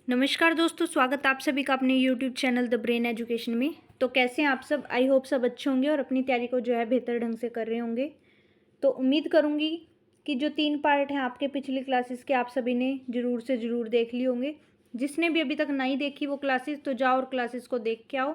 नमस्कार दोस्तों, स्वागत आप सभी का अपने YouTube channel the brain education में। तो कैसे हैं आप सब? आई होप सब अच्छे होंगे और अपनी तैयारी को जो है बेहतर ढंग से कर रहे होंगे। तो उम्मीद करूंगी कि जो 3 पार्ट हैं आपके पिछली क्लासेस के, आप सभी ने ज़रूर से ज़रूर देख लिए होंगे। जिसने भी अभी तक नहीं देखी वो क्लासेस, तो जाओ और क्लासेस को देख के आओ।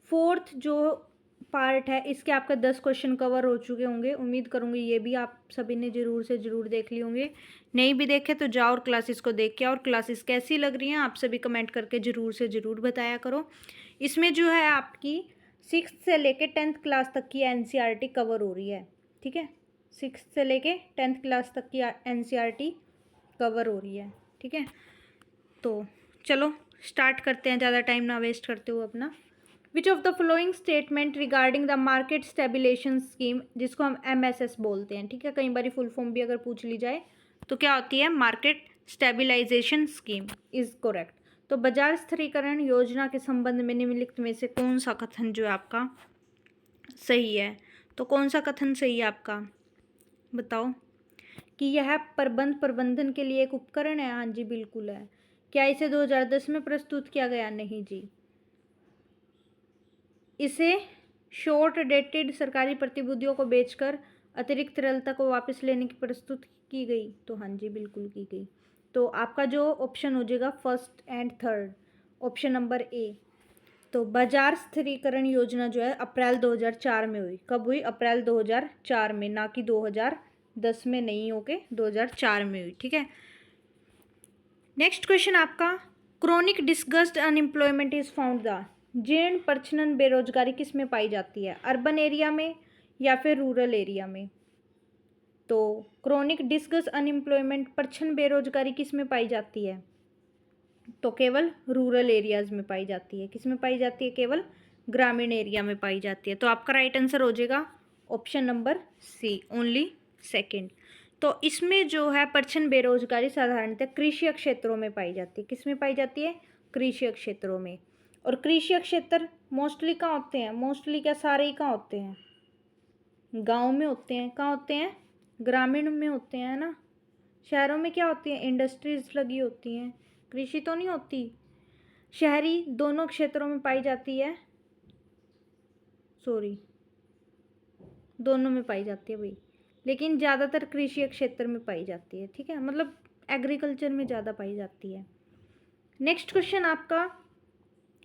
4th जो पार्ट है इसके आपका 10 क्वेश्चन कवर हो चुके होंगे। उम्मीद करूंगी ये भी आप सभी ने ज़रूर से ज़रूर देख लिए होंगे। नहीं भी देखे तो जाओ और क्लासेस को देख के आओ। और क्लासेस कैसी लग रही हैं आप सभी कमेंट करके ज़रूर से ज़रूर बताया करो। इसमें जो है आपकी 6th से लेके 10th क्लास तक की एनसीईआरटी कवर हो रही है। ठीक है, 6th से लेके 10th क्लास तक की एनसीईआरटी कवर हो रही है। ठीक है, तो चलो स्टार्ट करते हैं, ज़्यादा टाइम ना वेस्ट करते हुए अपना। Which of the following statement regarding the market stabilisation scheme, जिसको हम MSS बोलते हैं। ठीक है, कई बार फुल फॉर्म भी अगर पूछ ली जाए तो क्या होती है? Market stabilisation scheme is correct. तो बाजार स्थिरीकरण योजना के संबंध में निम्नलिखित में से कौन सा कथन जो है आपका सही है? तो कौन सा कथन सही है आपका, बताओ। कि यह प्रबंधन के लिए एक उपकरण है। हाँ जी, बिल्कुल है। क्या इसे 2010 में प्रस्तुत किया गया? नहीं जी। इसे शॉर्ट डेटेड सरकारी प्रतिभूतियों को बेचकर अतिरिक्त तरलता को वापस लेने की प्रस्तुत की गई? तो हाँ जी, बिल्कुल की गई। तो आपका जो ऑप्शन हो जाएगा first and third, option number A. तो बाजार स्थिरीकरण योजना जो है अप्रैल 2004 में हुई। कब हुई? अप्रैल 2004 में, ना कि 2010 में नहीं, होके 2004 में हुई। ठीक है, नेक्स्ट क्वेश्चन आपका, chronic disgust unemployment is found the, जीर्ण प्रच्छन्न बेरोजगारी किस में पाई जाती है? अर्बन एरिया में या फिर रूरल एरिया में? तो क्रोनिक डिस्गस्ट अनएम्प्लॉयमेंट, प्रच्छन्न बेरोजगारी किस में पाई जाती है? तो केवल रूरल एरियाज में पाई जाती है। किस में पाई जाती है? केवल ग्रामीण एरिया में पाई जाती है। तो आपका राइट आंसर हो जाएगा option number C, only second. तो इसमें जो है प्रच्छन्न बेरोजगारी साधारणतः कृषि क्षेत्रों में पाई जाती है। किस में पाई जाती है? कृषि क्षेत्रों में। और कृषि क्षेत्र मोस्टली कहाँ होते हैं? मोस्टली क्या, सारे ही कहाँ होते हैं? गांव में होते हैं। कहाँ होते हैं? ग्रामीण में होते हैं ना। शहरों में क्या होती है? इंडस्ट्रीज लगी होती हैं, कृषि तो नहीं होती। शहरी दोनों क्षेत्रों में पाई जाती है, सॉरी, दोनों में पाई जाती है भाई, लेकिन ज़्यादातर कृषि क्षेत्र में पाई जाती है। ठीक है, मतलब एग्रीकल्चर में ज़्यादा पाई जाती है। नेक्स्ट क्वेश्चन आपका,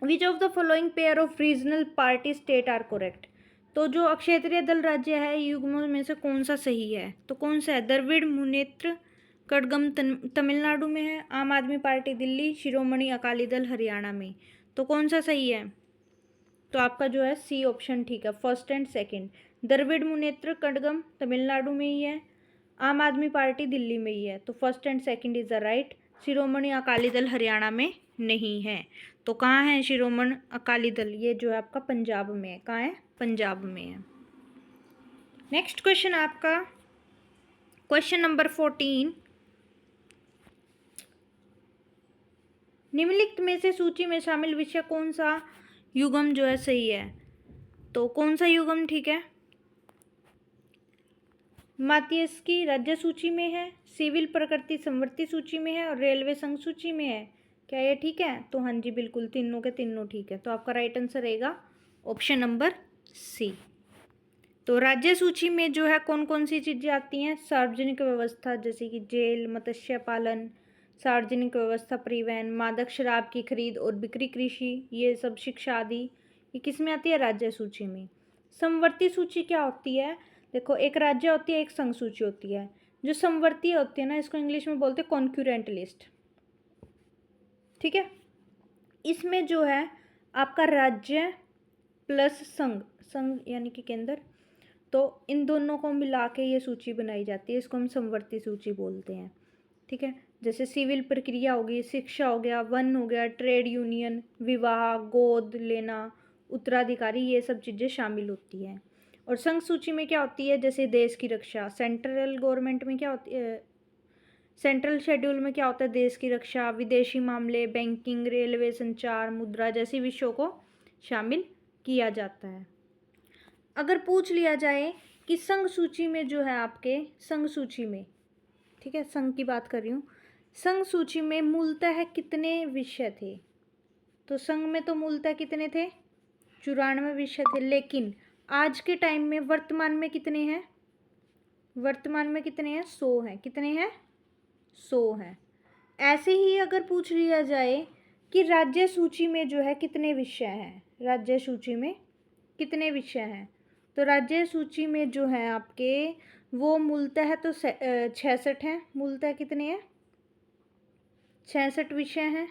which of the following pair of regional party state are correct? तो जो अक्षेत्रीय दल राज्य है युग्मों में से कौन सा सही है? तो कौन सा है? द्रविड़ मुनेत्र कड़गम तमिलनाडु में है, आम आदमी पार्टी दिल्ली, शिरोमणि अकाली दल हरियाणा में। तो कौन सा सही है? तो आपका जो है सी ऑप्शन ठीक है, first and second. Dravida Munnetra Kazhagam Tamil Nadu में ही है, आम आदमी पार्टी दिल्ली में ही है। तो first and second is the right. Shiromani Akali Dal Haryana में नहीं है। तो कहाँ है शिरोमणि अकाली दल? ये जो है आपका पंजाब में है। कहाँ है? पंजाब में है। नेक्स्ट क्वेश्चन आपका, क्वेश्चन नंबर 14, निम्नलिखित में से सूची में शामिल विषय कौन सा युग्म जो है सही है? तो कौन सा युग्म ठीक है? माध्यस्की राज्य सूची में है, सिविल प्रकृति संवर्ती सूची में है और रेलवे संघ सूची में है। क्या ये ठीक है? तो हाँ जी, बिल्कुल तीनों के तीनों ठीक है। तो आपका राइट आंसर रहेगा ऑप्शन नंबर सी। तो राज्य सूची में जो है कौन कौन सी चीज़ें आती हैं? सार्वजनिक व्यवस्था, जैसे कि जेल, मत्स्य पालन, सार्वजनिक व्यवस्था, परिवहन, मादक शराब की खरीद और बिक्री, कृषि, ये सब, शिक्षा आदि, ये किस में आती है? राज्य सूची में। समवर्ती सूची क्या होती है? देखो, एक राज्य होती है, एक संघ सूची होती है। जो समवर्ती होती है ना, इसको इंग्लिश में बोलते हैं कॉन्क्यूरेंट लिस्ट। ठीक है, इसमें जो है आपका राज्य प्लस संघ, संघ यानी कि केंद्र, तो इन दोनों को मिला के ये सूची बनाई जाती है। इसको हम समवर्ती सूची बोलते हैं। ठीक है, जैसे सिविल प्रक्रिया होगी, शिक्षा हो गया, वन हो गया, ट्रेड यूनियन, विवाह, गोद लेना, उत्तराधिकारी, ये सब चीज़ें शामिल होती हैं। और संघ सूची में क्या होती है? जैसे देश की रक्षा, सेंट्रल गवर्नमेंट में क्या होती है? सेंट्रल शेड्यूल में क्या होता है? देश की रक्षा, विदेशी मामले, बैंकिंग, रेलवे, संचार, मुद्रा जैसे विषयों को शामिल किया जाता है। अगर पूछ लिया जाए कि संघ सूची में जो है आपके, संघ सूची में, ठीक है, संघ की बात कर रही हूँ, संघ सूची में मूलतः कितने विषय थे? तो संघ में तो मूलतः कितने थे? 94 विषय थे, लेकिन आज के टाइम में वर्तमान में कितने हैं? वर्तमान में कितने हैं? 100 हैं। कितने हैं? 100 हैं। ऐसे ही अगर पूछ लिया जाए कि राज्य सूची में जो है कितने विषय हैं, राज्य सूची में कितने विषय हैं, तो राज्य सूची में जो है आपके वो मूलतः तो 66 हैं। मूलतः कितने हैं? 66 विषय हैं।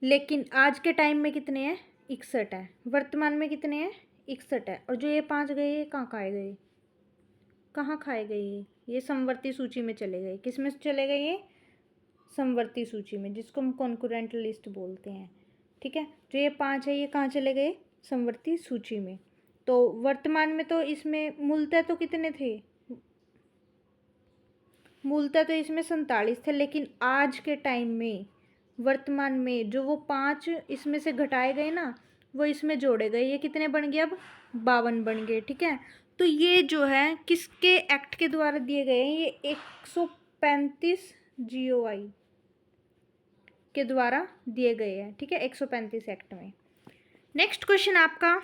लेकिन आज के टाइम में कितने हैं? 61 है। वर्तमान में कितने हैं? 61 है। और जो ये 5 गए, ये कहाँ खाए गए? कहाँ खाए गए? ये समवर्ती सूची में चले गए। किस में चले गए? ये समवर्ती सूची में, जिसको हम कॉन्करेंट लिस्ट बोलते हैं। ठीक है, जो ये 5 है, ये कहाँ चले गए? समवर्ती सूची में। तो वर्तमान में तो इसमें मूलतः तो कितने थे? मूलतः तो इसमें 47 थे, लेकिन आज के टाइम में वर्तमान में जो वो 5 इसमें से घटाए गए ना, वो इसमें जोड़े गए। ये कितने बन गए? अब 52 बन गए। ठीक है, तो ये जो है किसके एक्ट के द्वारा दिए गए हैं? ये 135 GOI के द्वारा दिए गए हैं। ठीक है, 135 एक्ट में। नेक्स्ट क्वेश्चन आपका,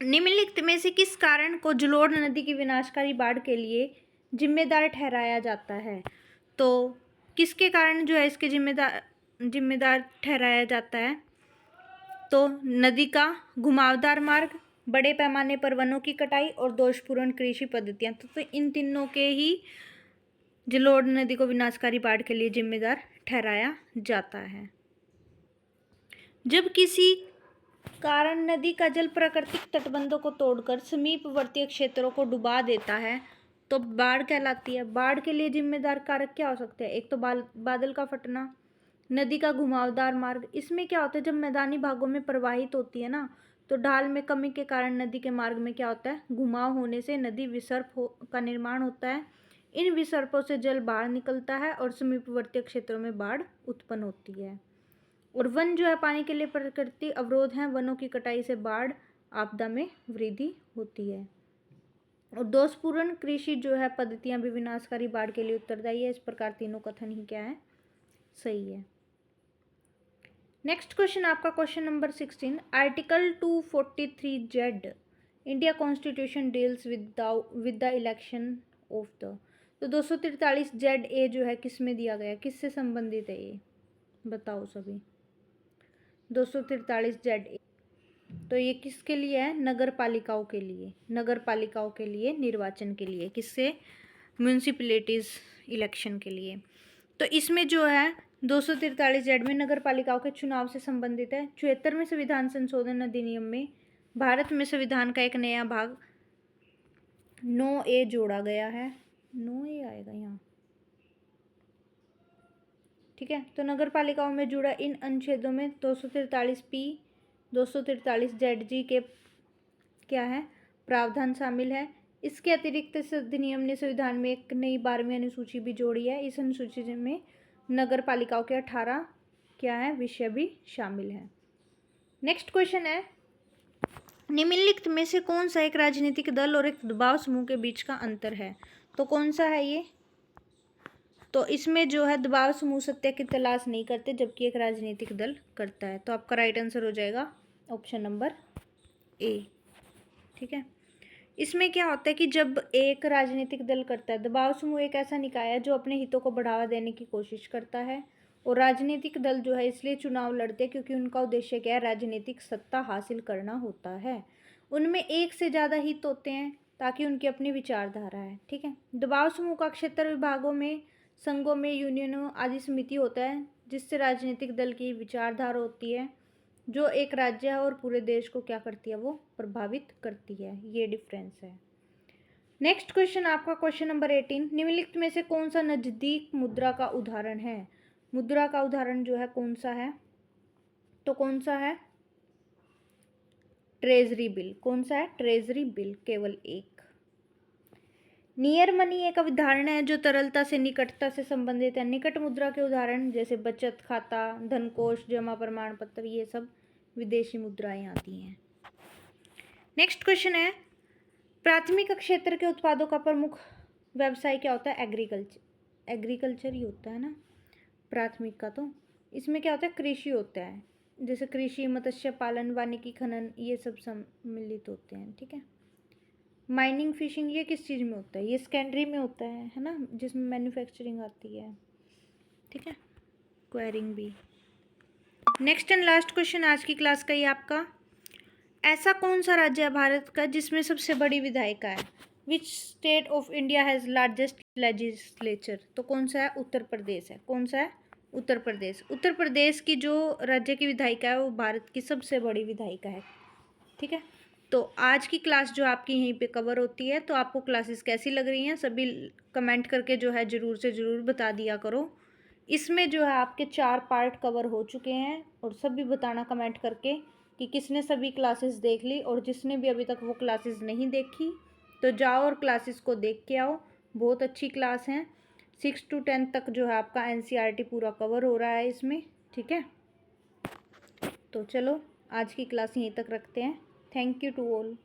निम्नलिखित में से किस कारण को जलोढ़ नदी की विनाशकारी बाढ़ के लिए जिम्मेदार ठहराया जाता है? तो किसके कारण जो है इसके जिम्मेदार ठहराया जाता है? तो नदी का घुमावदार मार्ग, बड़े पैमाने पर वनों की कटाई और दोषपूर्ण कृषि पद्धतियां। तो इन तीनों के ही जलोढ़ नदी को विनाशकारी बाढ़ के लिए जिम्मेदार ठहराया जाता है। जब किसी कारण नदी का जल प्राकृतिक तटबंधों को तोड़कर समीपवर्ती क्षेत्रों को डुबा देता है तो बाढ़ कहलाती है। बाढ़ के लिए जिम्मेदार कारक क्या हो सकते हैं? एक तो बादल का फटना, नदी का घुमावदार मार्ग। इसमें क्या होता है, जब मैदानी भागों में प्रवाहित होती है ना, तो ढाल में कमी के कारण नदी के मार्ग में क्या होता है? घुमाव होने से नदी विसर्प का निर्माण होता है। इन विसर्पों से जल बाहर निकलता है और समीपवर्ती क्षेत्रों में बाढ़ उत्पन्न होती है। और वन जो है पानी के लिए प्रकृति अवरोध हैं। वनों की कटाई से बाढ़ आपदा में वृद्धि होती है। और दोषपूर्ण कृषि जो है पद्धतियां भी विनाशकारी बाढ़ के लिए उत्तरदायी है। इस प्रकार तीनों कथन ही क्या है? सही है। नेक्स्ट क्वेश्चन आपका question number 16, article 243Z India constitution deals with the election of the. तो 243ZA जो है किस में दिया गया? किससे संबंधित है ये? बताओ सभी। 243ZA तो ये किसके लिए है? नगर पालिकाओं के लिए। नगर पालिकाओं के लिए निर्वाचन के लिए। किससे? म्यूनसिपैलिटीज़ इलेक्शन के लिए। तो इसमें जो है 243Z में नगर पालिकाओं के चुनाव से संबंधित है। 74वें संविधान संशोधन अधिनियम में भारत में संविधान का एक नया भाग 9A जोड़ा गया है। 9A आएगा यहाँ। ठीक है, तो नगर पालिकाओं में जुड़ा इन अनुच्छेदों में 243P 243ZG के क्या है? प्रावधान शामिल है। इसके अतिरिक्त इस अधिनियम ने संविधान में एक नई 12वीं अनुसूची भी जोड़ी है। इस अनुसूची में नगर पालिकाओं के 18 क्या है? विषय भी शामिल है। नेक्स्ट क्वेश्चन है, निम्नलिखित में से कौन सा एक राजनीतिक दल और एक दबाव समूह के बीच का अंतर है? तो कौन सा है ये? तो इसमें जो है दबाव समूह सत्य की तलाश नहीं करते, जबकि एक राजनीतिक दल करता है। तो आपका राइट आंसर हो जाएगा ऑप्शन नंबर A। ठीक है, इसमें क्या होता है कि जब एक राजनीतिक दल करता है, दबाव समूह एक ऐसा निकाय है जो अपने हितों को बढ़ावा देने की कोशिश करता है। और राजनीतिक दल जो है इसलिए चुनाव लड़ते हैं क्योंकि उनका उद्देश्य क्या है? राजनीतिक सत्ता हासिल करना होता है। उनमें एक से ज़्यादा हित होते हैं ताकि उनकी अपनी विचारधारा है। ठीक है, दबाव समूह का क्षेत्र विभागों में, संघों में, यूनियनों आदि समिति होता है जिससे राजनीतिक दल की विचारधारा होती है जो एक राज्य है और पूरे देश को क्या करती है? वो प्रभावित करती है। ये डिफरेंस है। नेक्स्ट क्वेश्चन आपका क्वेश्चन नंबर 18, निम्नलिखित में से कौन सा नजदीक मुद्रा का उदाहरण है? मुद्रा का उदाहरण जो है कौन सा है? तो कौन सा है? Treasury bill. कौन सा है? ट्रेजरी बिल, केवल एक। नियर मनी एक अवधारणा है जो तरलता से, निकटता से संबंधित है। निकट मुद्रा के उदाहरण जैसे बचत खाता, धनकोष, जमा प्रमाण पत्र, ये सब विदेशी मुद्राएं आती हैं। नेक्स्ट क्वेश्चन है, प्राथमिक क्षेत्र के उत्पादों का प्रमुख व्यवसाय क्या होता है? एग्रीकल्चर, एग्रीकल्चर ही होता है ना प्राथमिक का। तो इसमें क्या होता है? कृषि होता है, जैसे कृषि, मत्स्य पालन, वानिकी, खनन, ये सब सम्मिलित होते हैं, ठीक है। माइनिंग, फिशिंग, ये किस चीज़ में होता है? ये सेकेंडरी में होता है ना, जिसमें मैन्युफैक्चरिंग आती है, ठीक है। क्वेरिंग भी। नेक्स्ट एंड लास्ट क्वेश्चन आज की क्लास का ये आपका, ऐसा कौन सा राज्य है भारत का जिसमें सबसे बड़ी विधायिका है? Which state of India has largest legislature? तो कौन सा है? उत्तर प्रदेश है। कौन सा है? उत्तर प्रदेश। उत्तर प्रदेश की जो राज्य की विधायिका है वो भारत की सबसे बड़ी विधायिका है, ठीक है। तो आज की क्लास जो आपकी यहीं पे कवर होती है, तो आपको क्लासेस कैसी लग रही हैं सभी कमेंट करके जो है ज़रूर से ज़रूर बता दिया करो। इसमें जो है आपके 4 पार्ट कवर हो चुके हैं, और सभी बताना कमेंट करके कि किसने सभी क्लासेस देख ली, और जिसने भी अभी तक वो क्लासेस नहीं देखी तो जाओ और क्लासेस को देख के आओ। बहुत अच्छी क्लास हैं। 6 to 10 तक जो है आपका NCERT पूरा कवर हो रहा है इसमें, ठीक है। तो चलो आज की क्लास यहीं तक रखते हैं। Thank you to all.